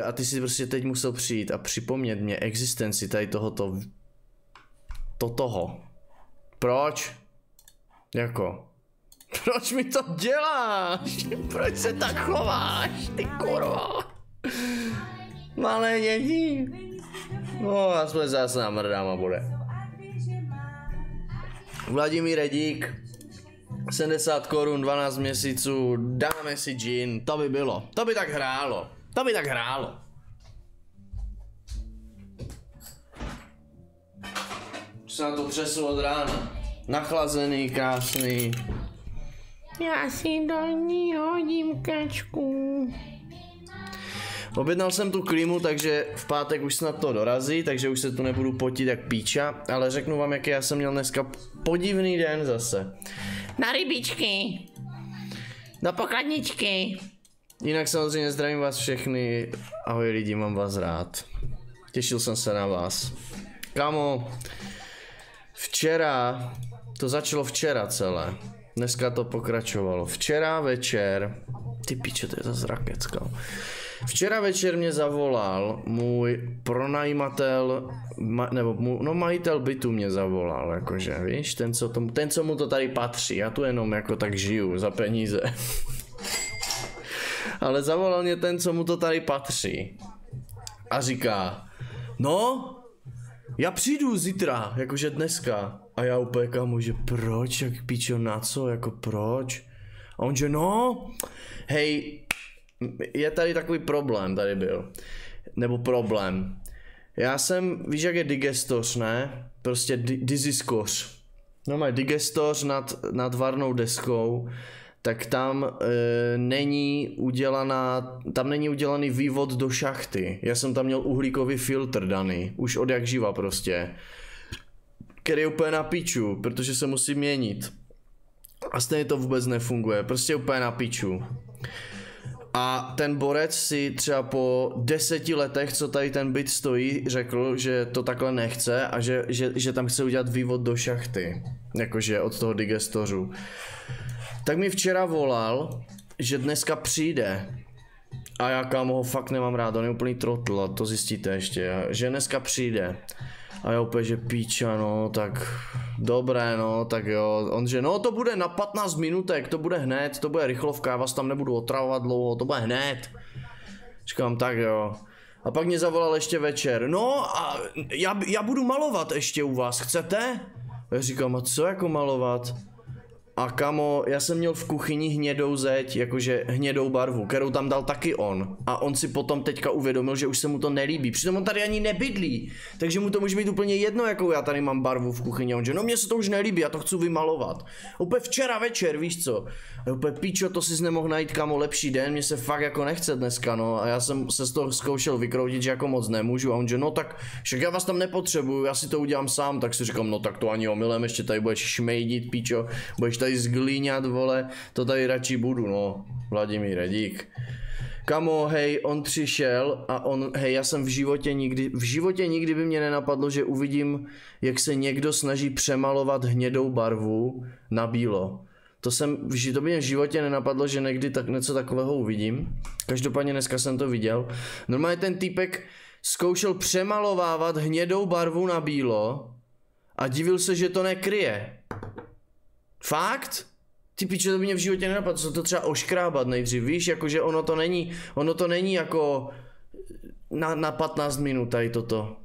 A ty si prostě teď musel přijít a připomnět mě existenci tady tohoto... toho. Proč? Jako? Proč mi to děláš? Proč se tak chováš, ty kurvo? Malé děti. No, aspoň zase namrdám bude. Vladimír Redík. 70 korun, 12 měsíců, dáme si gin, to by bylo, to by tak hrálo, to by tak hrálo. Se na to třeslo od rána, nachlazený, krásný. Já si do ní hodím kačku. Objednal jsem tu klímu, takže v pátek už snad to dorazí, takže už se tu nebudu potit jak píča, ale řeknu vám, jaký já jsem měl dneska podivný den zase. Na rybičky. Do pokladničky. Jinak samozřejmě zdravím vás všechny. Ahoj lidi, mám vás rád. Těšil jsem se na vás. Kamo, včera, to začalo včera celé. Dneska to pokračovalo. Včera večer, ty piče, to je zase rakecka. Včera večer mě zavolal můj pronajímatel, majitel bytu mě zavolal, jakože, víš, ten, co mu to tady patří, já tu jenom jako tak žiju za peníze. Ale zavolal mě ten, co mu to tady patří. A říká, no, já přijdu zítra, jakože dneska. A já úplně kámo, že proč, jak pičo, na co, jako proč? A on že no, hej, je tady takový problém, tady byl. Nebo problém. Já jsem, víš jak je digestoř, ne? Prostě diziskoř. No má digestoř nad varnou deskou. Tak tam není udělaný vývod do šachty. Já jsem tam měl uhlíkový filtr daný. Už od jak živa prostě. Který je úplně na piču, protože se musí měnit. A stejně to vůbec nefunguje. Prostě úplně na piču. A ten borec si třeba po 10 letech, co tady ten byt stojí, řekl, že to takhle nechce a že tam chce udělat vývod do šachty. Jakože od toho digestořu. Tak mi včera volal, že dneska přijde. A já kámo ho fakt nemám rád, on je úplný trotl, to zjistíte ještě, že dneska přijde. A já úplně, že píča, no, tak dobré, no, tak jo. On že, no, to bude na 15 minutek, to bude hned, to bude rychlovka, já vás tam nebudu otravovat dlouho, to bude hned. Říkám, tak jo. A pak mě zavolal ještě večer, no a já budu malovat ještě u vás, chcete? Já říkám, a co jako malovat? A kamo, já jsem měl v kuchyni hnědou zeď, jakože hnědou barvu, kterou tam dal taky on. A on si potom teďka uvědomil, že už se mu to nelíbí. Přitom on tady ani nebydlí. Takže mu to může být úplně jedno, jakou já tady mám barvu v kuchyni. On že, no mně se to už nelíbí, já to chci vymalovat. Úplně včera večer, víš co? A úplně píčo, to si nemohl najít, kamo, lepší den, mně se fakt jako nechce dneska, no. A já jsem se z toho zkoušel vykroutit, že jako moc nemůžu. A on že, no tak, však já vás tam nepotřebuju, já si to udělám sám. Tak si říkám, no tak to ani omylem, ještě tady budeš šmejdit, píčo, budeš tady zglíňat, vole, to tady radši budu, no. Vladimír Redík. Kamo, hej, on přišel a hej, já jsem v životě nikdy by mě nenapadlo, že uvidím, jak se někdo snaží přemalovat hnědou barvu na bílo. To by mě v životě nenapadlo, že někdy něco takového uvidím. Každopádně dneska jsem to viděl. Normálně ten týpek zkoušel přemalovávat hnědou barvu na bílo a divil se, že to nekryje. Fakt? Ty piče, to by mě v životě nenapadlo, co to třeba oškrábat nejdřív, víš, jakože ono to není jako na 15 minut tady toto.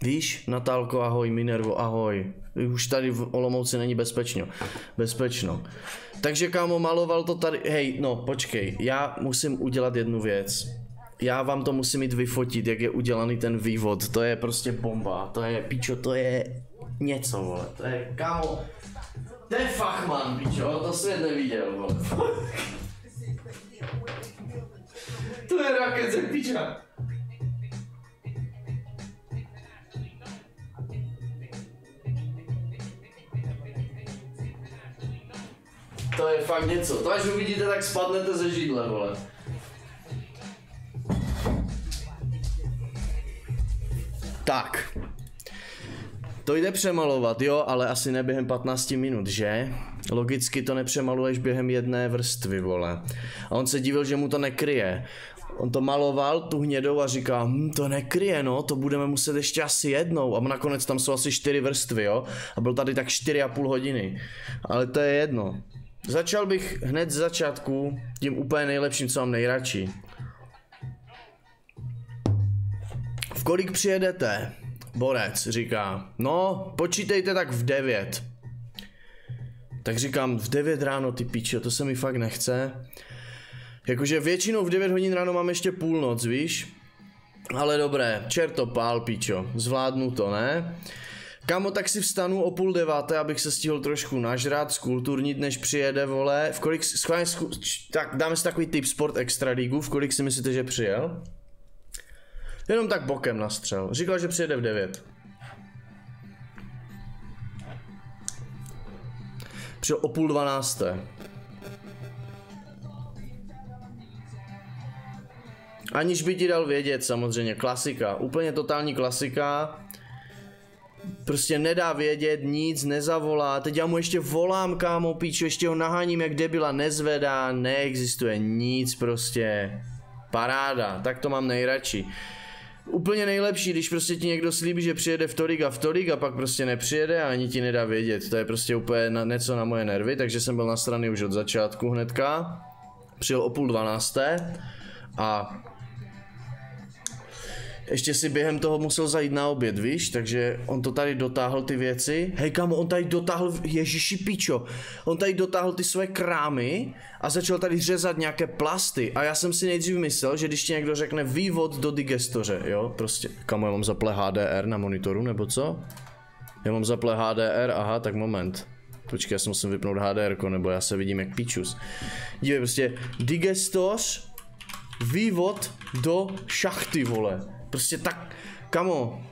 Víš, Natálko, ahoj, Minervo, ahoj. Už tady v Olomouci není bezpečno. Takže kámo, maloval to tady, hej, no počkej, já musím udělat jednu věc. Já vám to musím jít vyfotit, jak je udělaný ten vývod, to je prostě bomba, to je, pičo, to je něco, vole, to je, kámo. To je fachman, pičo, to svět neviděl, vole. To je rakece, piča. To je fakt něco, to až uvidíte, tak spadnete ze židle, vole. Tak. To jde přemalovat, jo, ale asi ne během 15 minut, že? Logicky to nepřemaluješ během jedné vrstvy, vole. A on se divil, že mu to nekryje. On to maloval, tu hnědou a říká, to nekryje, no, to budeme muset ještě asi jednou. A nakonec tam jsou asi 4 vrstvy, jo. A byl tady tak 4,5 hodiny. Ale to je jedno. Začal bych hned z začátku tím úplně nejlepším, co mám nejradši. V kolik přijedete? Borec říká, no, počítejte tak v 9. Tak říkám, v 9 ráno, ty pičo, to se mi fakt nechce. Jakože většinou v 9 hodin ráno mám ještě půlnoc, víš? Ale dobré, čerto pál, pičo, zvládnu to, ne? Kámo, tak si vstanu o 8:30, abych se stihl trošku nažrat, skulturnit, než přijede, vole. V kolik, schválně, tak dáme si takový tip Sport Extra Ligu, v kolik si myslíte, že přijel? Jenom tak bokem nastřel, říkal, že přijede v 9. Přijel o 11:30. Aniž by ti dal vědět, samozřejmě, klasika, úplně totální klasika. Prostě nedá vědět, nic, nezavolá, teď já mu ještě volám, kámo, píču, ještě ho naháním jak debila, nezvedá, neexistuje nic prostě. Paráda, tak to mám nejradši. Úplně nejlepší, když prostě ti někdo slíbí, že přijede v tolik a pak prostě nepřijede a ani ti nedá vědět, to je prostě úplně něco na moje nervy, takže jsem byl nasraný už od začátku hnedka. Přijel o 11:30 a ještě si během toho musel zajít na oběd, víš, takže on to tady dotáhl ty věci. Hej kámo, on tady dotáhl, ježiši pičo, on tady dotáhl ty své krámy a začal tady řezat nějaké plasty a já jsem si nejdřív myslel, že když ti někdo řekne vývod do digestoře, jo, prostě, kámo, já mám zaple HDR na monitoru, nebo co? Já mám zaple HDR, aha, tak moment. Počkej, já si musím vypnout HDR, nebo já se vidím jak pičus. Dívej, prostě digestoř, vývod do šachty, vole. Prostě tak, kamo,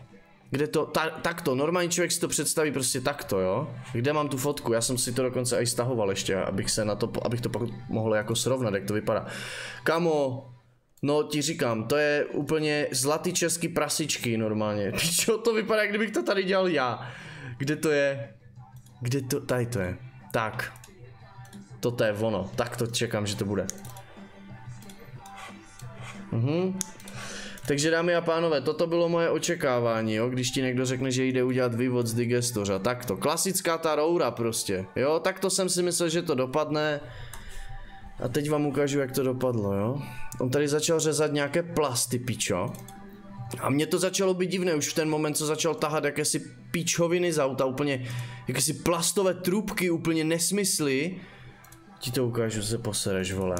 kde to, takto, normální člověk si to představí prostě takto, jo. Kde mám tu fotku, já jsem si to dokonce i stahoval ještě, abych to pak mohl jako srovnat, jak to vypadá. Kamo, no ti říkám, to je úplně zlatý český prasičky normálně. Pičo, to vypadá, jak kdybych to tady dělal já. Kde to je? Kde to, tady to je. Tak. Toto je ono, tak to čekám, že to bude. Takže dámy a pánové, toto bylo moje očekávání, jo, když ti někdo řekne, že jde udělat vývod z digestoře, takto, klasická ta roura prostě, jo, takto jsem si myslel, že to dopadne a teď vám ukážu, jak to dopadlo, jo. On tady začal řezat nějaké plasty, pičo, a mně to začalo být divné už v ten moment, co začal tahat jakési píčoviny z auta, úplně, jakési plastové trubky, úplně nesmysly, ti to ukážu, se posereš, vole.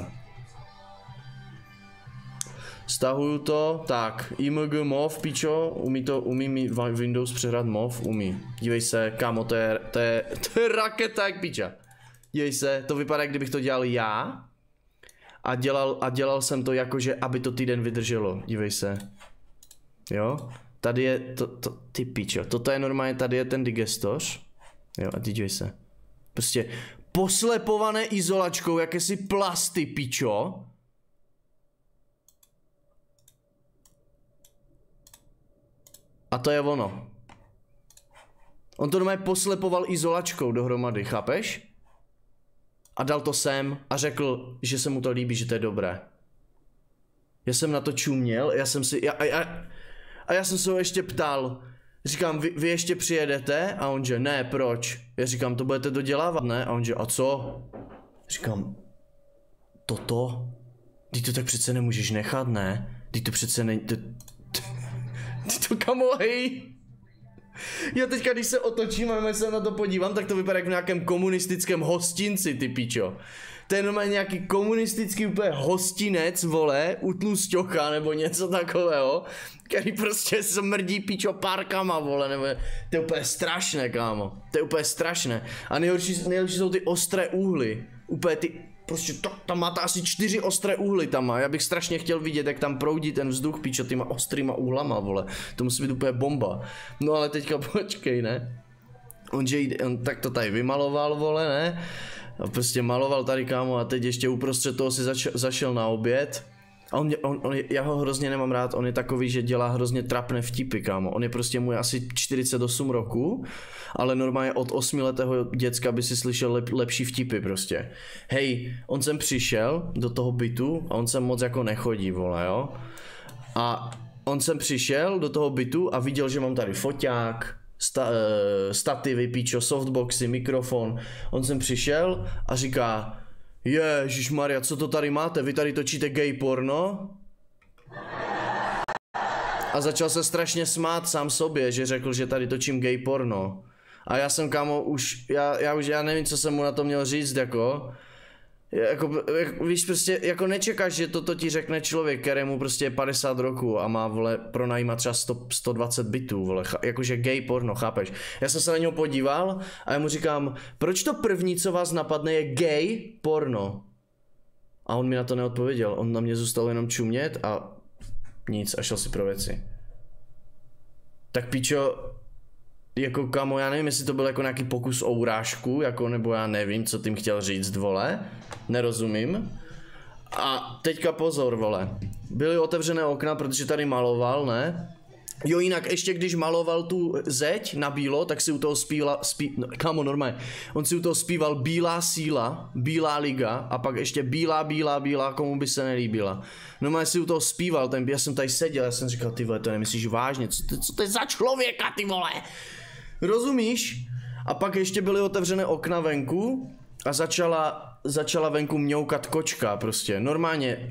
Stahuju to, tak, img mov, pičo, umí mi Windows přehrát mov, umí. Dívej se, kámo, to je raketa jak piča. Dívej se, to vypadá, jak kdybych to dělal já. A dělal jsem to jakože, aby to týden vydrželo, dívej se. Jo, tady je, ty pičo, toto je normálně, tady je ten digestoř. Jo, a dívej se. Prostě poslepované izolačkou, jakési plasty, pičo. A to je ono. On to normálně poslepoval izolačkou dohromady, chápeš? A dal to sem a řekl, že se mu to líbí, že to je dobré. Já jsem na to čuměl, já jsem se ho ještě ptal. Říkám, vy ještě přijedete? A on že, ne, proč? Já říkám, to budete dodělávat, ne? A on že, a co? Říkám, toto? Ty to tak přece nemůžeš nechat, ne? Ty to přece Ty to, kamo, hej. Já teďka, když se otočím a se na to podívám, tak to vypadá jak v nějakém komunistickém hostinci, ty pičo. To je normálně nějaký komunistický úplně hostinec, vole, u Tlusťocha nebo něco takového, který prostě smrdí pičo párkama, vole, nebo to je úplně strašné, kámo. To je úplně strašné. A nejhorší jsou ty ostré úhly. Úplně ty, prostě tam máte asi 4 ostré úhly tam má. Já bych strašně chtěl vidět, jak tam proudí ten vzduch, pičo, týma ostrýma úhlama, vole. To musí být úplně bomba. No ale teďka počkej, ne? On tak to tady vymaloval, vole, ne? A prostě maloval tady, kámo, a teď ještě uprostřed toho si zašel na oběd. A já ho hrozně nemám rád, on je takový, že dělá hrozně trapné vtipy, kámo. On je prostě můj asi 48 roku, ale normálně od 8letého děcka by si slyšel lepší vtipy prostě. Hej, on sem přišel do toho bytu a on sem moc jako nechodí, vole, jo. A on sem přišel do toho bytu a viděl, že mám tady foťák, stativy, píčo, softboxy, mikrofon. On sem přišel a říká: Ježišmarja, co to tady máte? Vy tady točíte gay porno? A začal se strašně smát sám sobě, že řekl, že tady točím gay porno. A já jsem, kámo, já nevím, co jsem mu na to měl říct, jako víš, prostě, jako nečekáš, že toto ti řekne člověk, kterému prostě je 50 roku a má, vole, pronajímat třeba 120 bytů, vole, jakože gay porno, chápeš? Já jsem se na něho podíval a já mu říkám: proč to první, co vás napadne, je gay porno? A on mi na to neodpověděl, on na mě zůstal jenom čumět a nic a šel si pro věci. Tak píčo, jako kamo, já nevím, jestli to byl jako nějaký pokus o urážku, jako, nebo já nevím, co tím chtěl říct, vole, nerozumím. A teďka pozor, vole, byly otevřené okna, protože tady maloval, ne? Jo, jinak ještě když maloval tu zeď na bílo, tak si u toho no, kámo, normálně, on si u toho zpíval Bílá síla, Bílá liga a pak ještě bílá, komu by se nelíbila. Normálně si u toho zpíval, já jsem tady seděl, já jsem říkal: ty vole, to nemyslíš vážně, co to je za člověka, ty vole? Rozumíš? A pak ještě byly otevřené okna venku a začala venku mňoukat kočka prostě.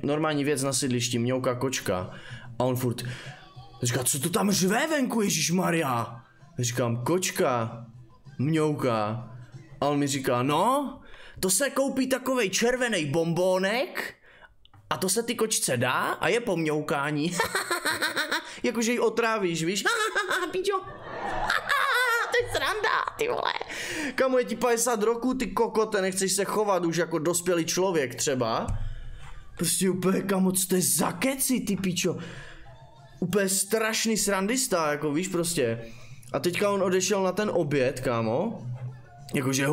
Normální věc na sídlišti, mňouká kočka. A on furt říká: co to tam řve venku, ježišmarja? Říkám: kočka mňouká. A on mi říká: no, to se koupí takovej červený bombónek a to se ty kočce dá a je po mňoukání. Jakože ji otrávíš, víš? Píčo. To je sranda, ty vole. Kamu, je ti 50 roků, ty kokote, nechceš se chovat už jako dospělý člověk třeba? Prostě úplně, kamo, co to je za keci, ty píčo? Úplně strašný srandista, jako víš prostě. A teďka on odešel na ten oběd, kámo. Jakože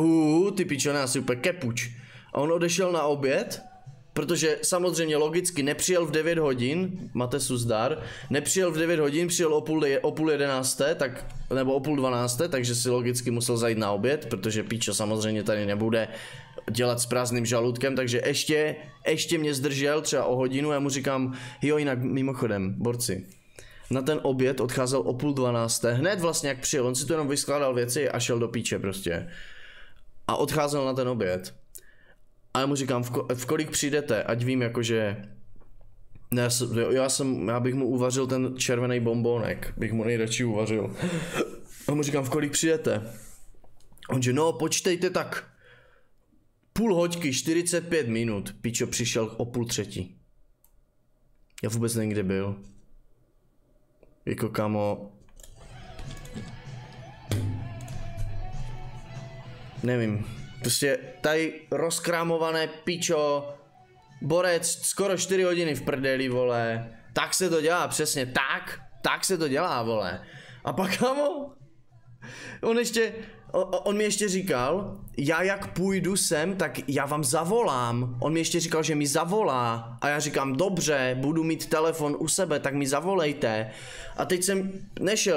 ty píčo, ne, asi úplně kepuč. A on odešel na oběd, protože samozřejmě logicky nepřijel v 9 hodin, máte suzdar, nepřijel v 9 hodin, přijel o půl 11, tak, nebo o půl 12, takže si logicky musel zajít na oběd, protože píčo samozřejmě tady nebude dělat s prázdným žaludkem, takže ještě mě zdržel třeba o hodinu, já mu říkám: jo, jinak mimochodem, borci, na ten oběd odcházel o půl 12, hned vlastně jak přijel, on si tu jenom vyskládal věci a šel do píče prostě. A odcházel na ten oběd. A já mu říkám: v kolik přijdete, ať vím, jakože... Ne, já bych mu uvařil ten červený bombónek, bych mu nejradši uvařil. A mu říkám: v kolik přijdete? On že: no, počítejte tak půl hoďky, 45 minut. Pičo, přišel o půl 3. Já vůbec nevím, kde byl. Jako, kamo... Nevím. Prostě tady rozkrámované pičo, borec skoro 4 hodiny v prdeli, vole. Tak se to dělá, přesně tak se to dělá, vole. A pak, kamo, on mi ještě říkal: já jak půjdu sem, tak já vám zavolám. On mi ještě říkal, že mi zavolá. A já říkám: dobře, budu mít telefon u sebe, tak mi zavolejte. A teď jsem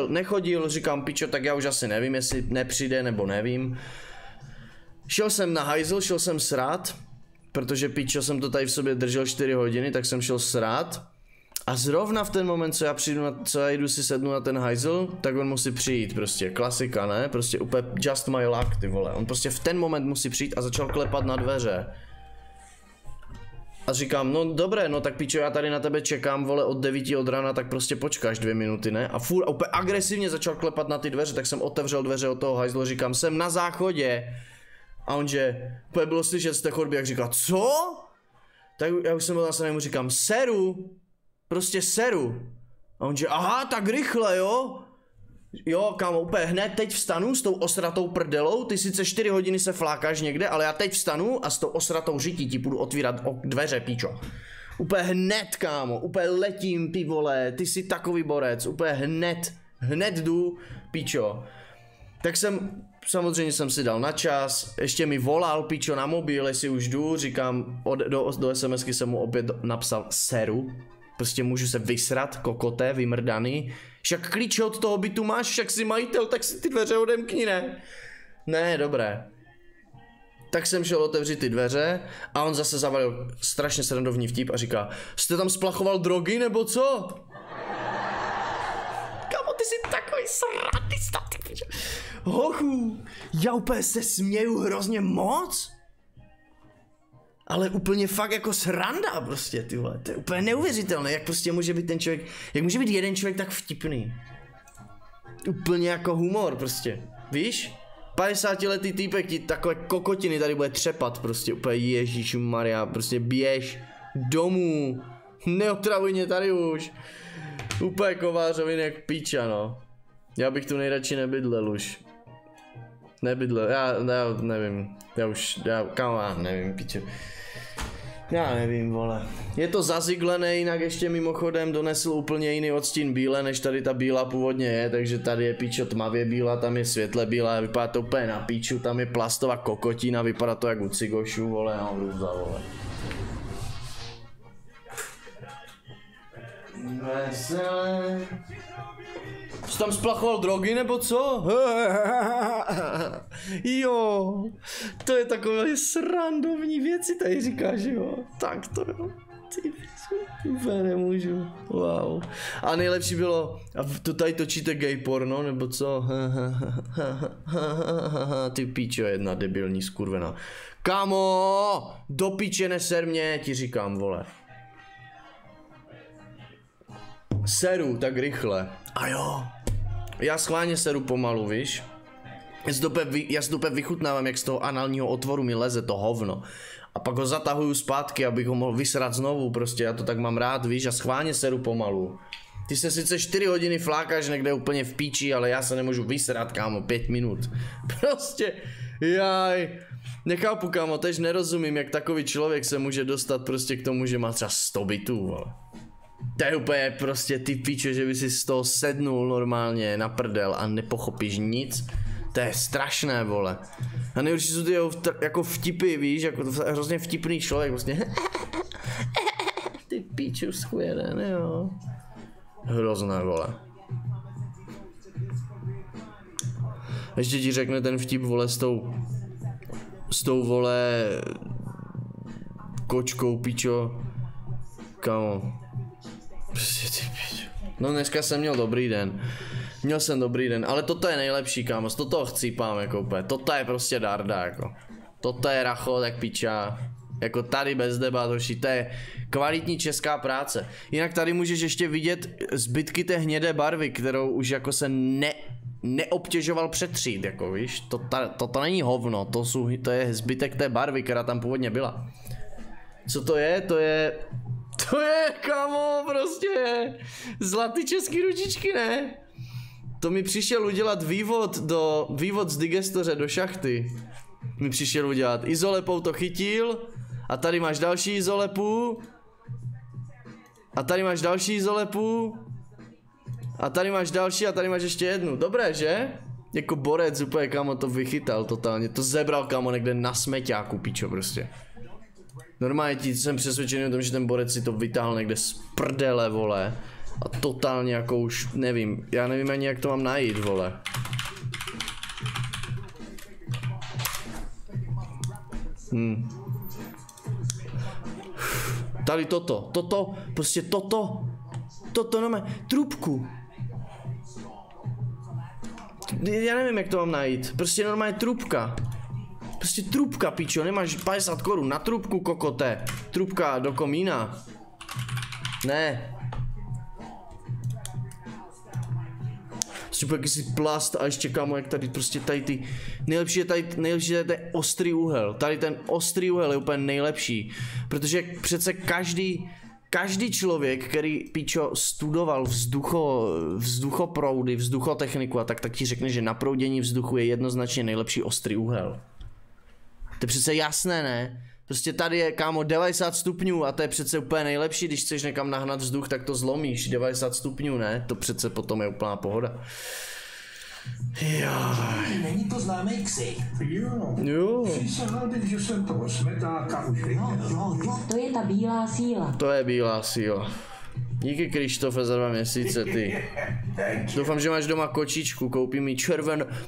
nechodil, říkám: pičo, tak já už asi nevím, jestli nepřijde nebo nevím. Šel jsem na hajzl, šel jsem srát, protože pičo jsem to tady v sobě držel 4 hodiny, tak jsem šel srát. A zrovna v ten moment, co já jdu si sednu na ten hajzl, tak on musí přijít, prostě klasika, ne? Prostě úplně just my luck, ty vole. On prostě v ten moment musí přijít a začal klepat na dveře. A říkám: no dobré, no tak pičo, já tady na tebe čekám, vole, od 9 od rána, tak prostě počkáš 2 minuty, ne? A furt úplně agresivně začal klepat na ty dveře, tak jsem otevřel dveře od toho hajzlu, říkám: jsem na záchodě. A on že, úplně bylo slyšet z té chodby, jak říká: co? Tak já už jsem byl zase, mu říkám: seru. Prostě seru. A on že: aha, tak rychle, jo? Jo, kámo, úplně hned teď vstanu s tou osratou prdelou, ty sice 4 hodiny se flákáš někde, ale já teď vstanu a s tou osratou žití ti půjdu otvírat dveře, píčo. Úplně hned, kámo, úplně letím, ty vole, ty jsi takový borec, úplně hned jdu, píčo. Tak samozřejmě jsem si dal na čas, ještě mi volal pičo na mobil, jestli už jdu, říkám, do SMSky jsem mu opět napsal seru. Prostě můžu se vysrat, kokoté, vymrdaný. Však klíče od toho bytu máš, však jsi majitel, tak si ty dveře odemkni, ne? Ne, dobré. Tak jsem šel otevřít ty dveře a on zase zavalil strašně srandovní vtip a říká, jste tam splachoval drogy nebo co? Kamo, ty jsi takový sradista, ty piče. Hochu, já úplně se směju hrozně moc. Ale úplně fakt jako sranda prostě, ty vole, to je úplně neuvěřitelné, jak prostě může být ten člověk, jak může být jeden člověk tak vtipný. Úplně jako humor prostě, víš? 50letý týpek ti takové kokotiny tady bude třepat prostě, úplně Ježíšmarja, prostě běž domů, neotravuj mě tady už. Úplně kovářovin jak píča, no. Já bych tu nejradši nebydlel už. Nebydlel, já nevím, já nevím, píče. Já nevím, vole. Je to zaziglené, jinak ještě mimochodem donesl úplně jiný odstín bíle, než tady ta bílá původně je, takže tady je píčo tmavě bílá, tam je světle bílá, vypadá to úplně na píču, tam je plastová kokotina, vypadá to jak u cigošů, vole, no hrůza, vole. Veselé. Jsi tam splachoval drogy nebo co? Jo, to je takové srandovní věci tady říkáš, jo. Tak to jo, ty úplně nemůžu, wow. A nejlepší bylo, a to tady točíte gay porno nebo co? Ty píčo, jedna debilní skurvená. Kámo, do píče neser mě, ti říkám, vole. Seru tak rychle. A jo. Já schválně seru pomalu, víš? Já si to úplně vychutnávám, jak z toho análního otvoru mi leze to hovno. A pak ho zatahuju zpátky, abych ho mohl vysrat znovu, prostě já to tak mám rád, víš? A schválně seru pomalu. Ty se sice 4 hodiny flákáš někde úplně v píči, ale já se nemůžu vysrat, kámo, 5 minut. Prostě, jaj. Nechápu, kámo, tež nerozumím, jak takový člověk se může dostat prostě k tomu, že má třeba 100 bytů, vole. To je úplně prostě ty píčo, že by si z toho sednul normálně na prdel a nepochopíš nic. To je strašné, vole. A nejhorší jsou ty jako vtipy, víš, jako hrozně vtipný člověk, prostě. Ty píču schvěle, jo. Hrozné, vole. Ještě ti řekne ten vtip, vole, s tou vole kočkou, píčo. Kamo. No dneska jsem měl dobrý den. Měl jsem dobrý den, ale toto je nejlepší, kámo, z toho chcípám jako úplně. Toto je prostě darda, jako. Toto je racho, tak piča. Jako tady bez debat, hoši, to je kvalitní česká práce. Jinak tady můžeš ještě vidět zbytky té hnědé barvy, kterou už jako se neobtěžoval přetřít, jako víš. To není hovno, to je zbytek té barvy, která tam původně byla. Co to je? To je, kamo, prostě zlatý český ručičky, ne? To mi přišel udělat vývod z digestoře do šachty. Mi přišel udělat. Izolepou to chytil. A tady máš další izolepu. A tady máš další izolepu. A tady máš další a tady máš ještě jednu. Dobré, že? Jako borec úplně, kamo, to vychytal totálně. To zebral, kamo, někde na smeťáku, pičo, prostě. Normálně jsem přesvědčený o tom, že ten borec si to vytáhl někde z prdele, vole. A totálně jako už nevím, já nevím ani jak to mám najít, vole. Tady prostě toto, no má trubku. Já nevím jak to mám najít, prostě normálně trubka. Prostě trubka, pičo, nemáš 50 korun na trubku, kokote. Trubka do komína. Ne. Super, jakýsi plast a ještě, kámo, jak tady prostě tady ty. Nejlepší je tady ten ostrý úhel. Tady ten ostrý úhel je úplně nejlepší. Protože přece každý člověk, který, pičo, studoval vzduchoproudy, vzduchotechniku a tak ti řekne, že na proudění vzduchu je jednoznačně nejlepší ostrý úhel. To je přece jasné, ne? Prostě tady je, kámo, 90 stupňů a to je přece úplně nejlepší, když chceš někam nahnat vzduch, tak to zlomíš, 90 stupňů, ne? To přece potom je úplná pohoda. Jaj. Není to známý ksich? Jo. Přísahal bych, že jsem toho smetáka už viděl. Jo, to je ta bílá síla. To je bílá síla. Díky, Krištofe, za 2 měsíce, ty. Doufám, že máš doma kočičku, koupí mi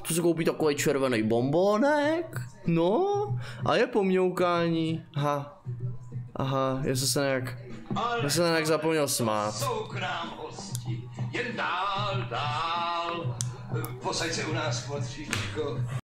to se koupí takový červený bombónek. No, a je pomňoukání. Aha, já jsem se nějak zapomněl smát. Jsou k nám hosti, jen dál. Posaď se u nás, Kmotříčko.